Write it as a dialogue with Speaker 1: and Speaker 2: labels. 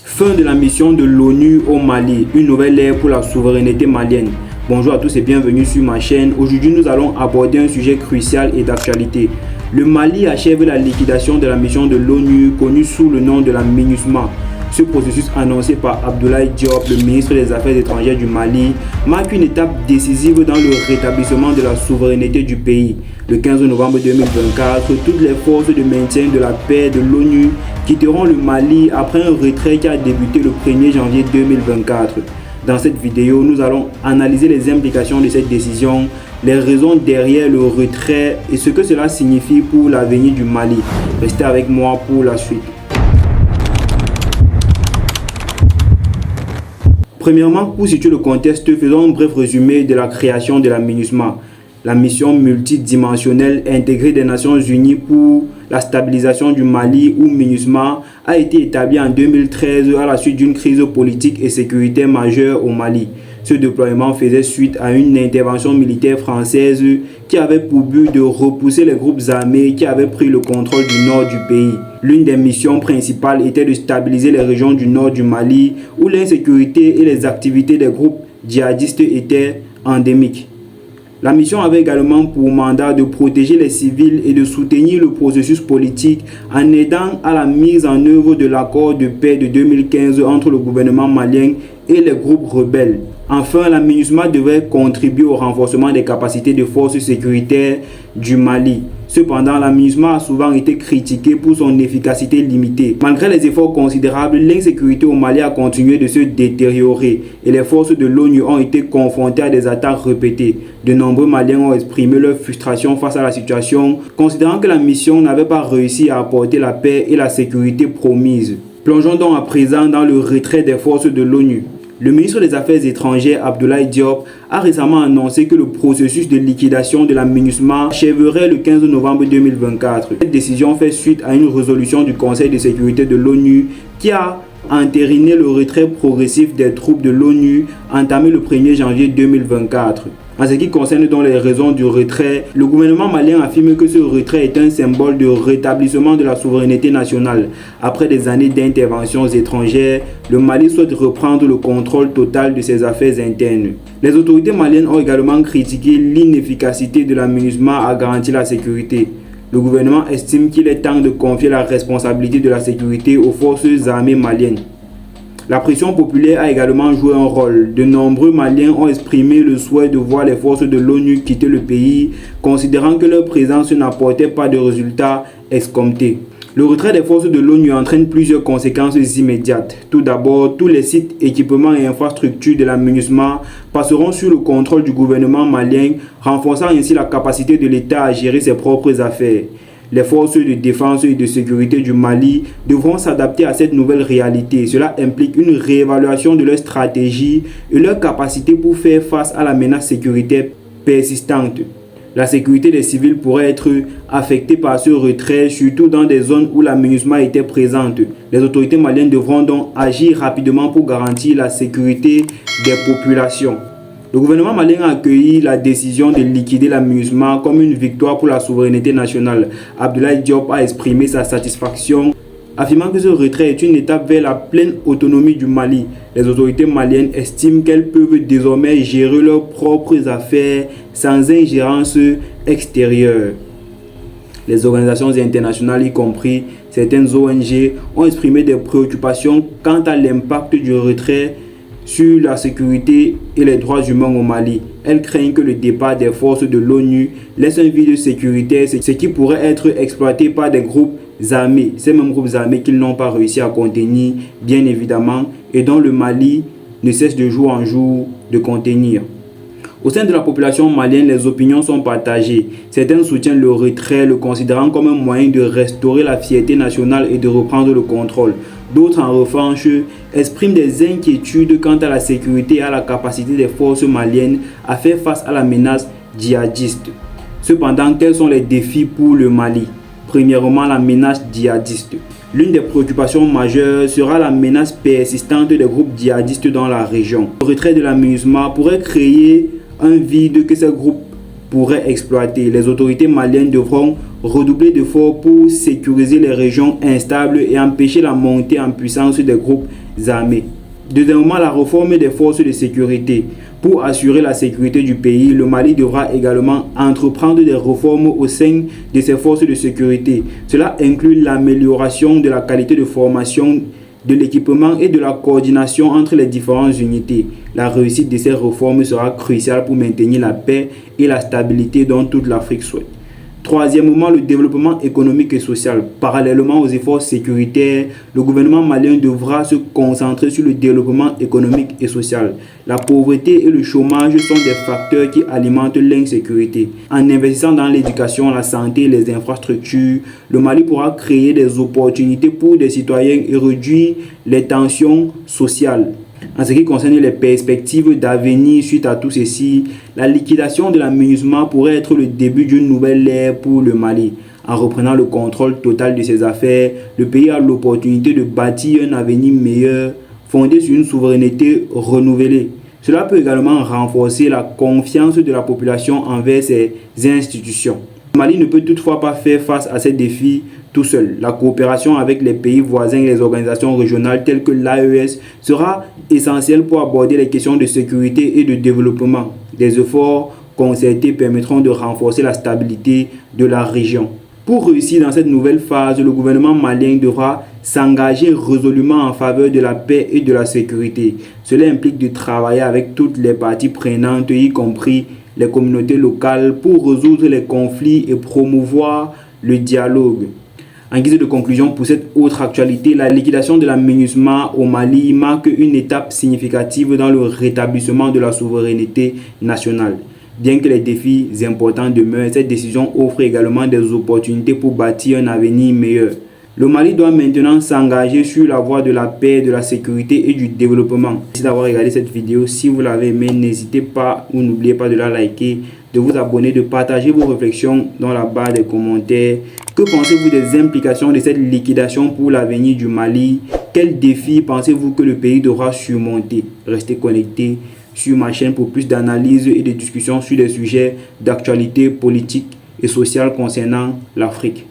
Speaker 1: Fin de la mission de l'ONU au Mali, une nouvelle ère pour la souveraineté malienne. Bonjour à tous et bienvenue sur ma chaîne. Aujourd'hui, nous allons aborder un sujet crucial et d'actualité. Le Mali achève la liquidation de la mission de l'ONU connue sous le nom de la MINUSMA. Ce processus annoncé par Abdoulaye Diop, le ministre des Affaires étrangères du Mali, marque une étape décisive dans le rétablissement de la souveraineté du pays. Le 15 novembre 2024, toutes les forces de maintien de la paix de l'ONU quitteront le Mali après un retrait qui a débuté le 1er janvier 2024. Dans cette vidéo, nous allons analyser les implications de cette décision, les raisons derrière le retrait et ce que cela signifie pour l'avenir du Mali. Restez avec moi pour la suite. Premièrement, pour situer le contexte, faisons un bref résumé de la création de la MINUSMA, la mission multidimensionnelle intégrée des Nations Unies pour la stabilisation du Mali ou MINUSMA a été établie en 2013 à la suite d'une crise politique et sécuritaire majeure au Mali. Ce déploiement faisait suite à une intervention militaire française qui avait pour but de repousser les groupes armés qui avaient pris le contrôle du nord du pays. L'une des missions principales était de stabiliser les régions du nord du Mali où l'insécurité et les activités des groupes djihadistes étaient endémiques. La mission avait également pour mandat de protéger les civils et de soutenir le processus politique en aidant à la mise en œuvre de l'accord de paix de 2015 entre le gouvernement malien et les groupes rebelles. Enfin, la MINUSMA devait contribuer au renforcement des capacités de forces sécuritaires du Mali. Cependant, la MINUSMA a souvent été critiquée pour son efficacité limitée. Malgré les efforts considérables, l'insécurité au Mali a continué de se détériorer et les forces de l'ONU ont été confrontées à des attaques répétées. De nombreux Maliens ont exprimé leur frustration face à la situation, considérant que la mission n'avait pas réussi à apporter la paix et la sécurité promises. Plongeons donc à présent dans le retrait des forces de l'ONU. Le ministre des Affaires étrangères, Abdoulaye Diop, a récemment annoncé que le processus de liquidation de la MINUSMA achèverait le 15 novembre 2024. Cette décision fait suite à une résolution du Conseil de sécurité de l'ONU qui a entériné le retrait progressif des troupes de l'ONU entamé le 1er janvier 2024. En ce qui concerne donc les raisons du retrait, le gouvernement malien affirme que ce retrait est un symbole de rétablissement de la souveraineté nationale. Après des années d'interventions étrangères, le Mali souhaite reprendre le contrôle total de ses affaires internes. Les autorités maliennes ont également critiqué l'inefficacité de la MINUSMA à garantir la sécurité. Le gouvernement estime qu'il est temps de confier la responsabilité de la sécurité aux forces armées maliennes. La pression populaire a également joué un rôle. De nombreux Maliens ont exprimé le souhait de voir les forces de l'ONU quitter le pays, considérant que leur présence n'apportait pas de résultats escomptés. Le retrait des forces de l'ONU entraîne plusieurs conséquences immédiates. Tout d'abord, tous les sites, équipements et infrastructures de la MINUSMA passeront sous le contrôle du gouvernement malien, renforçant ainsi la capacité de l'État à gérer ses propres affaires. Les forces de défense et de sécurité du Mali devront s'adapter à cette nouvelle réalité. Cela implique une réévaluation de leur stratégie et leur capacité pour faire face à la menace sécuritaire persistante. La sécurité des civils pourrait être affectée par ce retrait, surtout dans des zones où la MINUSMA était présente. Les autorités maliennes devront donc agir rapidement pour garantir la sécurité des populations. Le gouvernement malien a accueilli la décision de liquider la MINUSMA comme une victoire pour la souveraineté nationale. Abdoulaye Diop a exprimé sa satisfaction, affirmant que ce retrait est une étape vers la pleine autonomie du Mali. Les autorités maliennes estiment qu'elles peuvent désormais gérer leurs propres affaires sans ingérence extérieure. Les organisations internationales, y compris certaines ONG, ont exprimé des préoccupations quant à l'impact du retrait sur la sécurité et les droits humains au Mali. Elles craignent que le départ des forces de l'ONU laisse un vide sécuritaire, ce qui pourrait être exploité par des groupes armés, ces mêmes groupes armés qu'ils n'ont pas réussi à contenir, bien évidemment, et dont le Mali ne cesse de jour en jour de contenir. Au sein de la population malienne, les opinions sont partagées. Certains soutiennent le retrait, le considérant comme un moyen de restaurer la fierté nationale et de reprendre le contrôle. D'autres, en revanche, expriment des inquiétudes quant à la sécurité et à la capacité des forces maliennes à faire face à la menace djihadiste. Cependant, quels sont les défis pour le Mali? Premièrement, la menace djihadiste. L'une des préoccupations majeures sera la menace persistante des groupes djihadistes dans la région. Le retrait de la MINUSMA pourrait créer un vide que ces groupes pourraient exploiter. Les autorités maliennes devront redoubler d'efforts pour sécuriser les régions instables et empêcher la montée en puissance des groupes armées. Deuxièmement, la réforme des forces de sécurité. Pour assurer la sécurité du pays, le Mali devra également entreprendre des réformes au sein de ses forces de sécurité. Cela inclut l'amélioration de la qualité de formation, de l'équipement et de la coordination entre les différentes unités. La réussite de ces réformes sera cruciale pour maintenir la paix et la stabilité dont toute l'Afrique souhaite. Troisièmement, le développement économique et social. Parallèlement aux efforts sécuritaires, le gouvernement malien devra se concentrer sur le développement économique et social. La pauvreté et le chômage sont des facteurs qui alimentent l'insécurité. En investissant dans l'éducation, la santé et les infrastructures, le Mali pourra créer des opportunités pour des citoyens et réduire les tensions sociales. En ce qui concerne les perspectives d'avenir suite à tout ceci, la liquidation de la MINUSMA pourrait être le début d'une nouvelle ère pour le Mali. En reprenant le contrôle total de ses affaires, le pays a l'opportunité de bâtir un avenir meilleur, fondé sur une souveraineté renouvelée. Cela peut également renforcer la confiance de la population envers ses institutions. Le Mali ne peut toutefois pas faire face à ces défis tout seul. La coopération avec les pays voisins et les organisations régionales telles que l'AES sera essentielle pour aborder les questions de sécurité et de développement. Des efforts concertés permettront de renforcer la stabilité de la région. Pour réussir dans cette nouvelle phase, le gouvernement malien devra s'engager résolument en faveur de la paix et de la sécurité. Cela implique de travailler avec toutes les parties prenantes, y compris les communautés locales, pour résoudre les conflits et promouvoir le dialogue. En guise de conclusion pour cette autre actualité, la liquidation de la MINUSMA au Mali marque une étape significative dans le rétablissement de la souveraineté nationale. Bien que les défis importants demeurent, cette décision offre également des opportunités pour bâtir un avenir meilleur. Le Mali doit maintenant s'engager sur la voie de la paix, de la sécurité et du développement. Merci d'avoir regardé cette vidéo. Si vous l'avez aimé, n'hésitez pas ou n'oubliez pas de la liker, de vous abonner, de partager vos réflexions dans la barre des commentaires. Que pensez-vous des implications de cette liquidation pour l'avenir du Mali? Quels défis pensez-vous que le pays devra surmonter? Restez connectés sur ma chaîne pour plus d'analyses et de discussions sur des sujets d'actualité politique et sociale concernant l'Afrique.